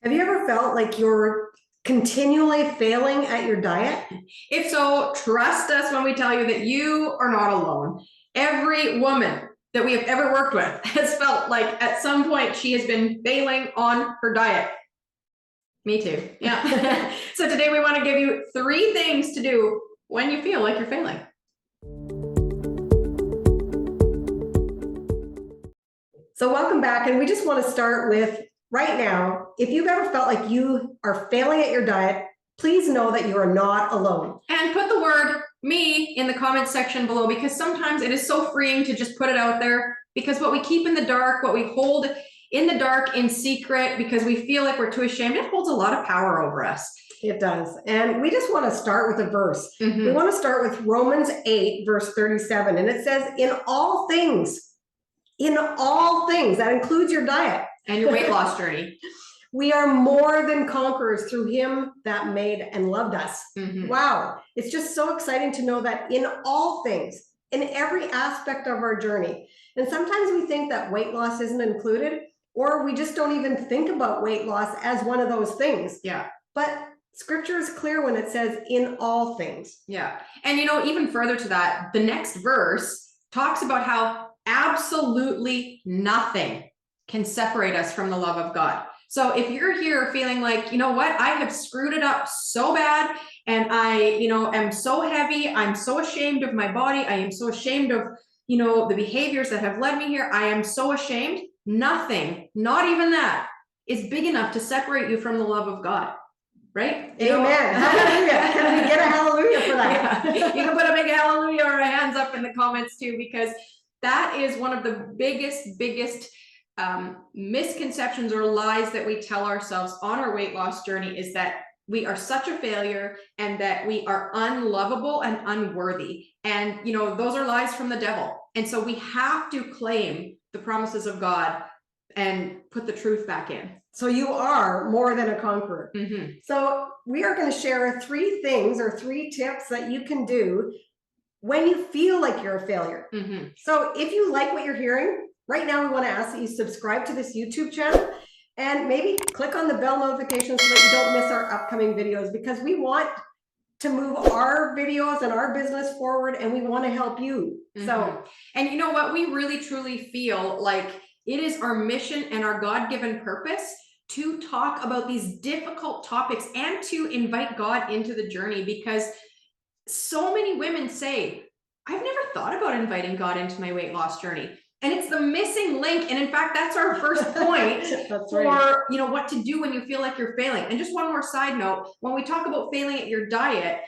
Have you ever felt like you're continually failing at your diet? If so, trust us when we tell you that you are not alone. Every woman that we have ever worked with has felt like at some point she has been failing on her diet. Me too. Yeah. So today we want to give you 3 things to do when you feel like you're failing. So welcome back, and we just want to start with right now, if you've ever felt like you are failing at your diet, please know that you are not alone. And put the word me in the comments section below, because sometimes it is so freeing to just put it out there, because what we keep in the dark, what we hold in the dark in secret because we feel like we're too ashamed, it holds a lot of power over us. It does. And we just want to start with a verse. Mm-hmm. We want to start with Romans 8, verse 37. And it says, in all things, that includes your diet and your weight loss journey, we are more than conquerors through him that made and loved us. Mm-hmm. Wow. It's just so exciting to know that in all things, in every aspect of our journey. And sometimes we think that weight loss isn't included, or we just don't even think about weight loss as one of those things. Yeah. But scripture is clear when it says in all things. Yeah. And even further to that, the next verse talks about how absolutely nothing can separate us from the love of God. So if you're here feeling like, you know what, I have screwed it up so bad, and I, am so heavy, I'm so ashamed of my body, I am so ashamed of, the behaviors that have led me here, I am so ashamed, nothing, not even that, is big enough to separate you from the love of God. Right? Amen. Hallelujah. Can we get a hallelujah for that? Yeah. You can put a big hallelujah or a hands up in the comments too, because that is one of the biggest misconceptions or lies that we tell ourselves on our weight loss journey, is that we are such a failure and that we are unlovable and unworthy. And, those are lies from the devil. And so we have to claim the promises of God and put the truth back in. So you are more than a conqueror. Mm-hmm. So we are going to share 3 things or 3 tips that you can do when you feel like you're a failure. Mm-hmm. So if you like what you're hearing, right now we want to ask that you subscribe to this YouTube channel and maybe click on the bell notification so that you don't miss our upcoming videos, because we want to move our videos and our business forward, and we want to help you. Mm-hmm. So, and you know what? We really truly feel like it is our mission and our God-given purpose to talk about these difficult topics and to invite God into the journey, because so many women say, I've never thought about inviting God into my weight loss journey. And it's the missing link. And in fact, that's our first point for, right. What to do when you feel like you're failing. And just one more side note, when we talk about failing at your diet,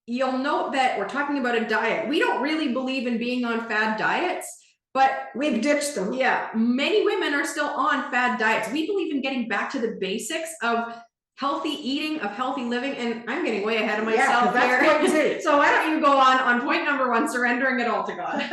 you'll note that we're talking about a diet. We don't really believe in being on fad diets, but we've ditched them. Yeah, many women are still on fad diets. We believe in getting back to the basics of healthy eating, of healthy living, and I'm getting way ahead of myself here. So why don't you go on point number 1, surrendering it all to God.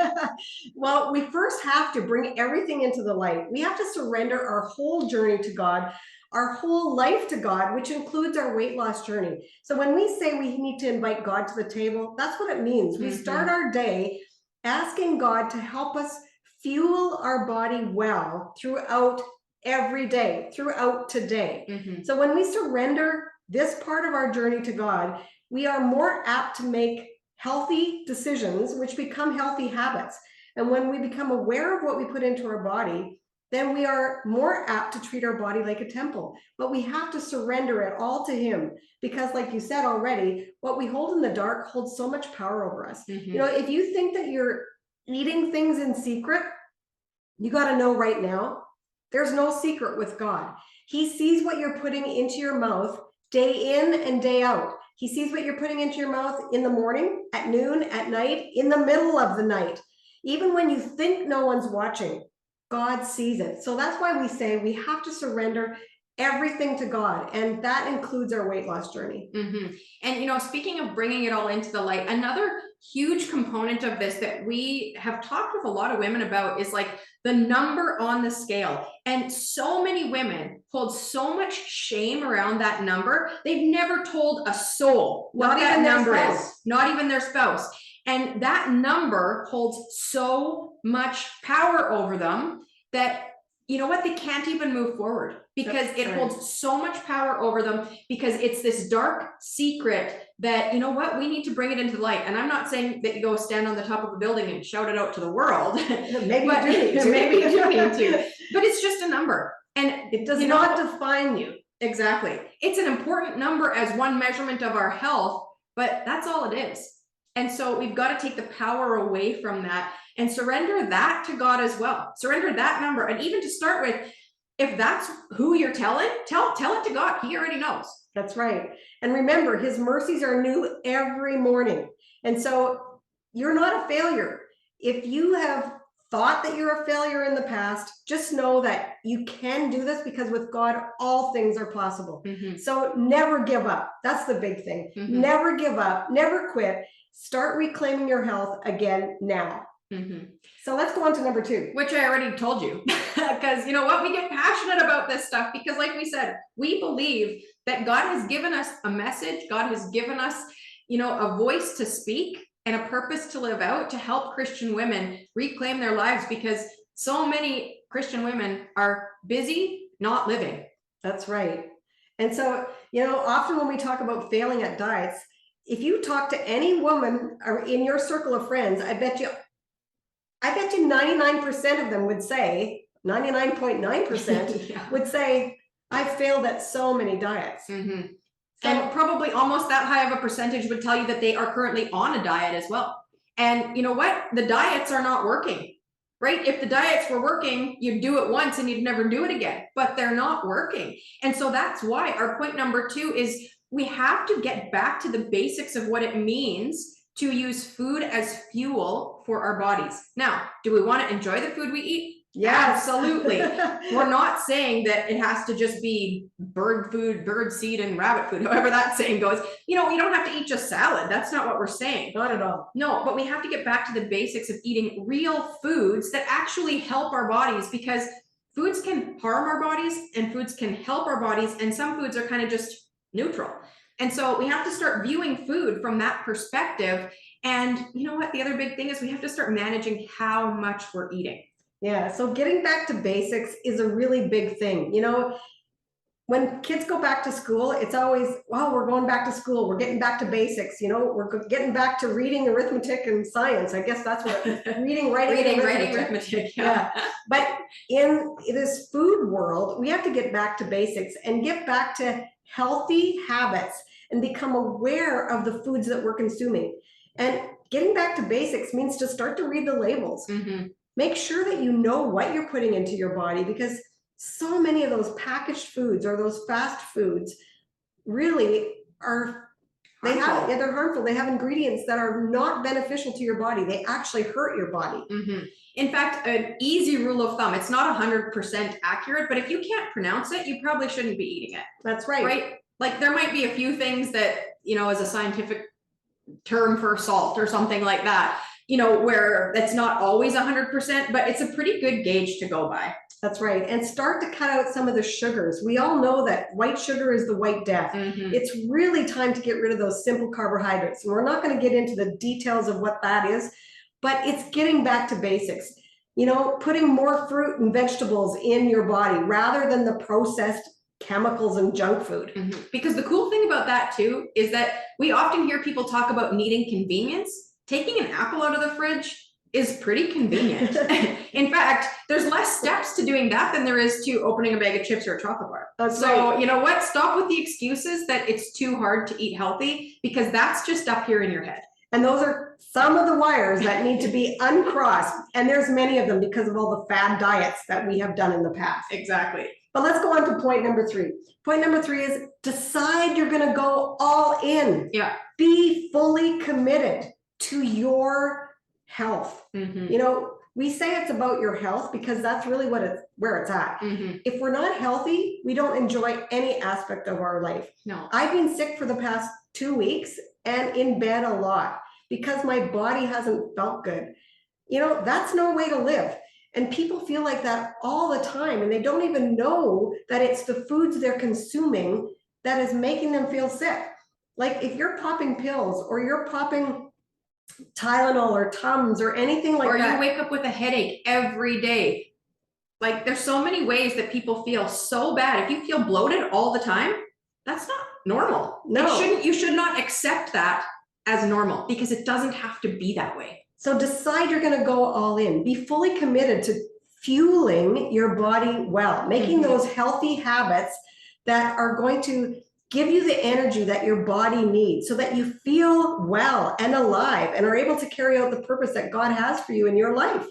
Well, we first have to bring everything into the light. We have to surrender our whole journey to God, our whole life to God, which includes our weight loss journey. So when we say we need to invite God to the table, that's what it means. We start our day asking God to help us fuel our body well throughout every day, throughout today. Mm-hmm. So when we surrender this part of our journey to God, we are more apt to make healthy decisions, which become healthy habits. And when we become aware of what we put into our body, then we are more apt to treat our body like a temple. But we have to surrender it all to him, because like you said already, what we hold in the dark holds so much power over us. Mm-hmm. If you think that you're eating things in secret, you got to know right now, there's no secret with God. He sees what you're putting into your mouth day in and day out. He sees what you're putting into your mouth in the morning, at noon, at night, in the middle of the night. Even when you think no one's watching, God sees it. So that's why we say we have to surrender everything to God, and that includes our weight loss journey. Mm-hmm. And speaking of bringing it all into the light, another huge component of this that we have talked with a lot of women about is like the number on the scale. And so many women hold so much shame around that number. They've never told a soul what that number is, not even their spouse. And that number holds so much power over them that, you know what, they can't even move forward, because That's it right. holds so much power over them, because it's this dark secret that, you know what, we need to bring it into the light. And I'm not saying that you go stand on the top of a building and shout it out to the world. Maybe But you do need to. maybe you do need to. But it's just a number. And it does not define you. Exactly. It's an important number as one measurement of our health, but that's all it is. And so we've got to take the power away from that and surrender that to God as well. Surrender that number. And even to start with, if that's who you're telling, tell it to God. He already knows. That's right. And remember, his mercies are new every morning. And so you're not a failure. If you have thought that you're a failure in the past, just know that you can do this, because with God, all things are possible. So never give up. That's the big thing. Never give up, never quit. Start reclaiming your health again now. So let's go on to number 2. Which I already told you, because you know what? We get passionate about this stuff because, like we said, we believe that God has given us a message. God has given us, you know, a voice to speak and a purpose to live out to help Christian women reclaim their lives, because so many Christian women are busy not living. That's right. And so, you know, often when we talk about failing at diets, if you talk to any woman or in your circle of friends, I bet you 99% of them would say, 99.9% would say, I failed at so many diets. And probably almost that high of a percentage would tell you that they are currently on a diet as well. And you know what? The diets are not working, right? If the diets were working, you'd do it once and you'd never do it again, but they're not working. And so that's why our point number 2 is we have to get back to the basics of what it means to use food as fuel for our bodies. Now, do we want to enjoy the food we eat? Yes. Absolutely. We're not saying that it has to just be bird food, bird seed, and rabbit food, however that saying goes. You know, you don't have to eat just salad. That's not what we're saying. Not at all. No, but we have to get back to the basics of eating real foods that actually help our bodies, because foods can harm our bodies and foods can help our bodies, and some foods are kind of just neutral. And so we have to start viewing food from that perspective. And you know what? The other big thing is we have to start managing how much we're eating. Yeah, so getting back to basics is a really big thing. You know, when kids go back to school, it's always, well, we're going back to school. We're getting back to basics. You know, we're getting back to reading, arithmetic, and science. I guess that's what reading, writing, arithmetic. Yeah. But in this food world, we have to get back to basics and get back to healthy habits and become aware of the foods that we're consuming. And getting back to basics means to start to read the labels. Make sure that you know what you're putting into your body, because so many of those packaged foods or those fast foods really are harmful. They're harmful. They have ingredients that are not beneficial to your body. They actually hurt your body. In fact, an easy rule of thumb, it's not 100% accurate, but if you can't pronounce it, you probably shouldn't be eating it. That's right. Right? Like there might be a few things that, you know, as a scientific term for salt or something like that, you know, where that's not always 100%, but it's a pretty good gauge to go by. That's right. And start to cut out some of the sugars. We all know that white sugar is the white death. It's really time to get rid of those simple carbohydrates. And we're not going to get into the details of what that is, but it's getting back to basics. You know, putting more fruit and vegetables in your body rather than the processed chemicals and junk food. Because the cool thing about that too is that we often hear people talk about needing convenience. Taking an apple out of the fridge is pretty convenient. In fact, there's less steps to doing that than there is to opening a bag of chips or a chocolate bar. So you know what? Stop with the excuses that it's too hard to eat healthy, because that's just up here in your head. And those are some of the wires that need to be uncrossed. And there's many of them because of all the fad diets that we have done in the past. Exactly. But let's go on to point number 3. Point number 3 is decide you're going to go all in. Yeah. Be fully committed to your health. You know, we say it's about your health because that's really where it's at. If we're not healthy, we don't enjoy any aspect of our life. No. I've been sick for the past 2 weeks and in bed a lot because my body hasn't felt good. You know, that's no way to live. And people feel like that all the time, and they don't even know that it's the foods they're consuming that is making them feel sick. Like if you're popping pills or you're popping Tylenol or Tums or anything like that. Or you wake up with a headache every day. Like there's so many ways that people feel so bad. If you feel bloated all the time, that's not normal. No. You should not accept that as normal because it doesn't have to be that way. So decide you're going to go all in. Be fully committed to fueling your body well, making those healthy habits that are going to give you the energy that your body needs so that you feel well and alive and are able to carry out the purpose that God has for you in your life.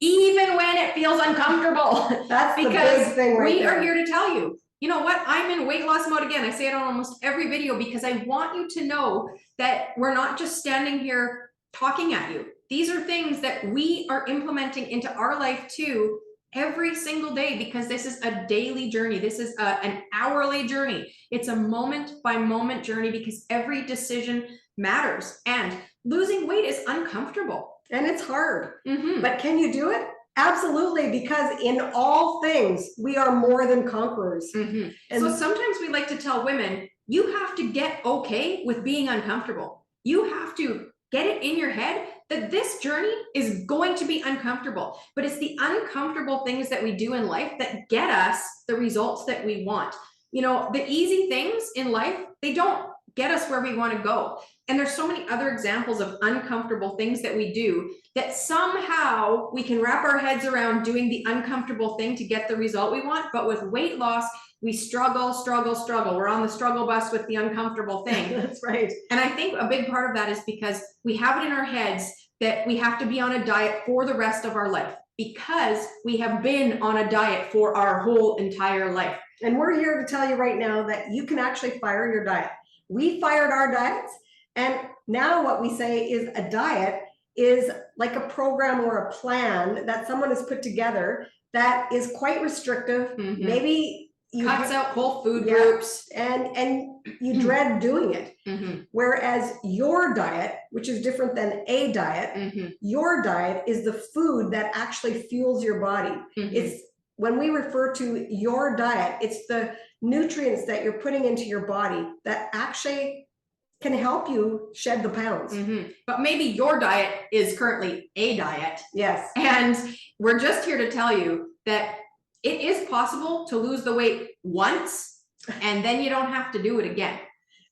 Even when it feels uncomfortable. That's because the big thing right we there. are here to tell you, you know what? I'm in weight loss mode again. I say it on almost every video because I want you to know that we're not just standing here talking at you. These are things that we are implementing into our life too every single day because this is a daily journey. This is an hourly journey. It's a moment by moment journey because every decision matters. And losing weight is uncomfortable. And it's hard. But can you do it? Absolutely, because in all things, we are more than conquerors. And so sometimes we like to tell women, you have to get okay with being uncomfortable. You have to get it in your head that this journey is going to be uncomfortable, but it's the uncomfortable things that we do in life that get us the results that we want. You know, the easy things in life, they don't get us where we want to go. And there's so many other examples of uncomfortable things that we do that somehow we can wrap our heads around doing the uncomfortable thing to get the result we want. But with weight loss, we struggle. We're on the struggle bus with the uncomfortable thing. That's right. And I think a big part of that is because we have it in our heads that we have to be on a diet for the rest of our life because we have been on a diet for our whole entire life. And we're here to tell you right now that you can actually fire your diet. We fired our diets. And now what we say is a diet is like a program or a plan that someone has put together that is quite restrictive. Maybe you cuts out whole food groups and you dread doing it. Whereas your diet, which is different than a diet, your diet is the food that actually fuels your body. It's when we refer to your diet, it's the nutrients that you're putting into your body that actually can help you shed the pounds. But maybe your diet is currently a diet. Yes. And we're just here to tell you that it is possible to lose the weight once and then you don't have to do it again.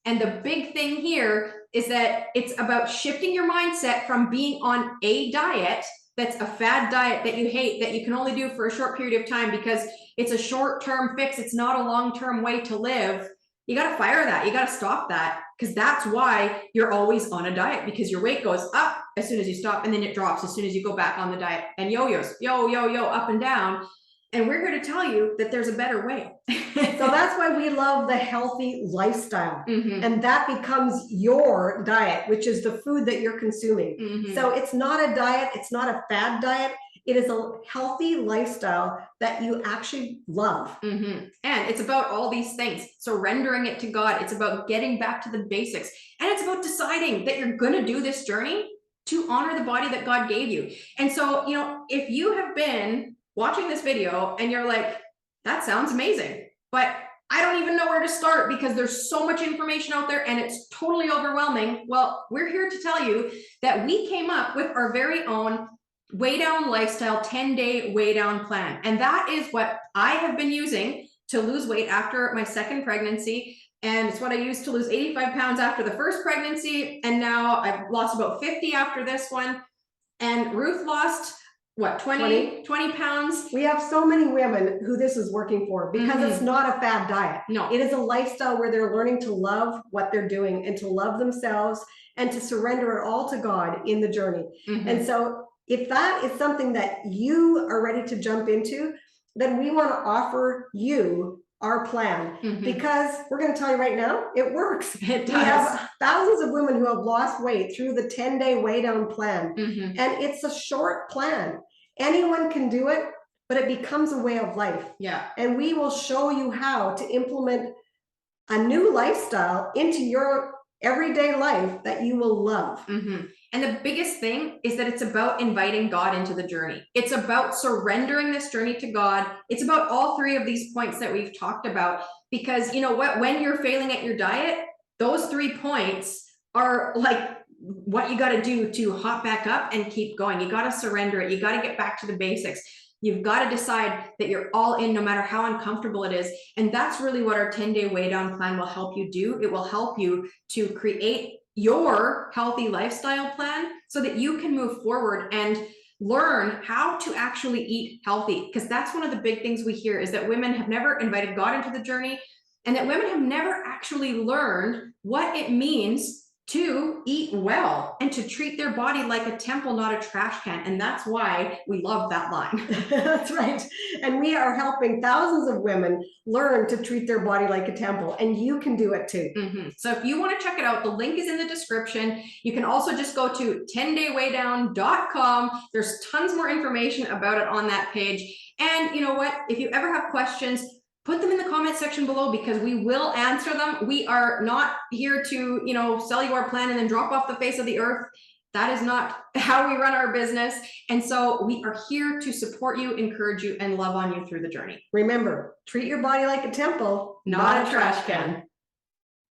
And the big thing here is that it's about shifting your mindset from being on a diet that's a fad diet that you hate, that you can only do for a short period of time because it's a short-term fix. It's not a long-term way to live. You got to fire that. You got to stop that because that's why you're always on a diet because your weight goes up as soon as you stop and then it drops as soon as you go back on the diet and yo-yos, yo, up and down. And we're here to tell you that there's a better way. So that's why we love the healthy lifestyle. And that becomes your diet, which is the food that you're consuming. So it's not a diet. It's not a fad diet. It is a healthy lifestyle that you actually love. And it's about all these things, surrendering it to God. It's about getting back to the basics. And it's about deciding that you're going to do this journey to honor the body that God gave you. And so, you know, if you have been watching this video and you're like, that sounds amazing, but I don't even know where to start because there's so much information out there and it's totally overwhelming. Well, we're here to tell you that we came up with our very own WeighDown Lifestyle 10-day WeighDown Plan. And that is what I have been using to lose weight after my second pregnancy. And it's what I used to lose 85 pounds after the first pregnancy. And now I've lost about 50 after this one. And Ruth lost what, 20 pounds? We have so many women who this is working for because it's not a fad diet. No. It is a lifestyle where they're learning to love what they're doing and to love themselves and to surrender it all to God in the journey. And so if that is something that you are ready to jump into, then we want to offer you our plan because we're going to tell you right now, it works. It does. We have thousands of women who have lost weight through the 10-day WeighDown Plan. And it's a short plan. Anyone can do it, but it becomes a way of life. Yeah. And we will show you how to implement a new lifestyle into your everyday life that you will love. And the biggest thing is that it's about inviting God into the journey. It's about surrendering this journey to God. It's about all three of these points that we've talked about, because you know what, when you're failing at your diet, those 3 points are like what you got to do to hop back up and keep going. You got to surrender it. You got to get back to the basics. You've got to decide that you're all in, no matter how uncomfortable it is. And that's really what our 10-day weigh down plan will help you do. It will help you to create your healthy lifestyle plan so that you can move forward and learn how to actually eat healthy. Because that's one of the big things we hear, is that women have never invited God into the journey, and that women have never actually learned what it means to eat well and to treat their body like a temple, not a trash can. And that's why we love that line. That's right. And we are helping thousands of women learn to treat their body like a temple, and you can do it too. So if you want to check it out, the link is in the description. You can also just go to 10dayweighdown.com. There's tons more information about it on that page. And you know what? If you ever have questions, put them in the comment section below, because we will answer them. We are not here to, sell you our plan and then drop off the face of the earth. That is not how we run our business. And so we are here to support you, encourage you, and love on you through the journey. Remember, treat your body like a temple, not a trash can.